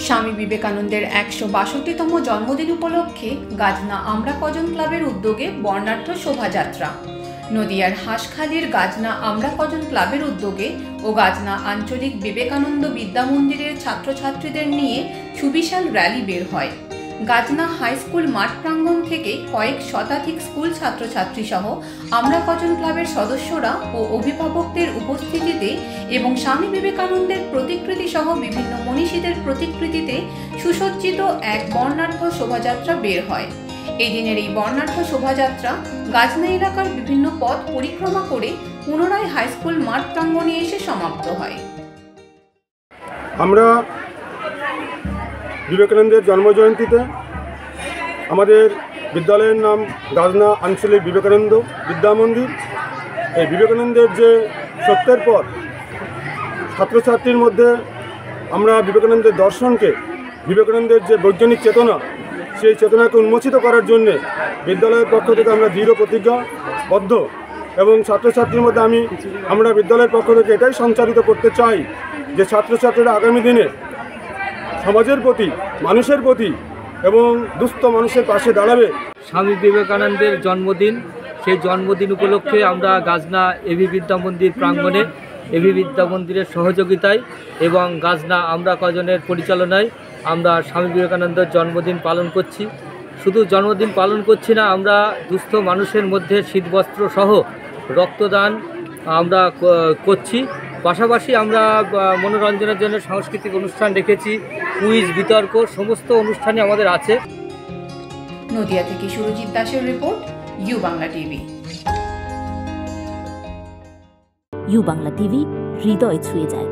স্বামী বিবেকানন্দের ১৬২তম জন্মদিন উপলক্ষে গাজনা আমরা কজন ক্লাবের উদ্যোগে বর্ণাঢ্য শোভাযাত্রা। নদিয়ার হাঁসখালির গাজনা আমরা কজন ক্লাবের উদ্যোগে ও গাজনা আঞ্চলিক বিবেকানন্দ বিদ্যামন্দিরের ছাত্রছাত্রীদের নিয়ে সুবিশাল র্যালি বের হয়। গাজনা হাই স্কুল মাঠ প্রাঙ্গণ থেকে কয়েক শতাধিক স্কুল ছাত্রছাত্রী সহ আমরা কজন ক্লাবের সদস্যরা ও অভিভাবকদের উপস্থিতিতে এবং স্বামী বিবেকানন্দের প্রতিকৃতি সহ বিভিন্ন মনীষীদের প্রতিকৃতিতে সুসজ্জিত এক বর্ণাঢ্য শোভাযাত্রা বের হয়। এই দিনের এই বর্ণাঢ্য শোভাযাত্রা গাজনা এলাকার বিভিন্ন পথ পরিক্রমা করে পুনরায় হাই স্কুল মাঠ প্রাঙ্গণে এসে সমাপ্ত হয়। আমরা বিবেকানন্দের জন্মজয়ন্তীতে আমাদের বিদ্যালয়ের নাম গাজনা আঞ্চলিক বিবেকানন্দ বিদ্যামন্দির। এই বিবেকানন্দের যে সত্যের পথ, ছাত্রছাত্রীর মধ্যে আমরা বিবেকানন্দের দর্শনকে, বিবেকানন্দের যে বৈজ্ঞানিক চেতনা, সেই চেতনাকে উন্মোচিত করার জন্যে বিদ্যালয়ের পক্ষ থেকে আমরা দৃঢ় প্রতিজ্ঞাবদ্ধ এবং ছাত্রছাত্রীর মধ্যে আমরা বিদ্যালয়ের পক্ষ থেকে এটাই সঞ্চারিত করতে চাই যে ছাত্রছাত্রীরা আগামী দিনে সমাজের প্রতি, মানুষের প্রতি এবং দুস্থ মানুষের পাশে দাঁড়াবে। স্বামী বিবেকানন্দের জন্মদিন, সেই জন্মদিন উপলক্ষে আমরা গাজনা এবি বিদ্যামন্দির প্রাঙ্গণে এবি বিদ্যামন্দিরের সহযোগিতায় এবং গাজনা আমরা কজনের পরিচালনায় আমরা স্বামী বিবেকানন্দের জন্মদিন পালন করছি। শুধু জন্মদিন পালন করছি না, আমরা দুস্থ মানুষের মধ্যে শীতবস্ত্র সহ রক্তদান আমরা করছি। পাশাপাশি আমরা মনোরঞ্জনের জন্য সাংস্কৃতিক অনুষ্ঠান রেখেছি, কুইজ, বিতর্ক, সমস্ত অনুষ্ঠানই আমাদের আছে। নদিয়া থেকে সুরজিৎ দাসের report, U Bangla TV. U Bangla TV হৃদয় ছুঁয়ে যায়।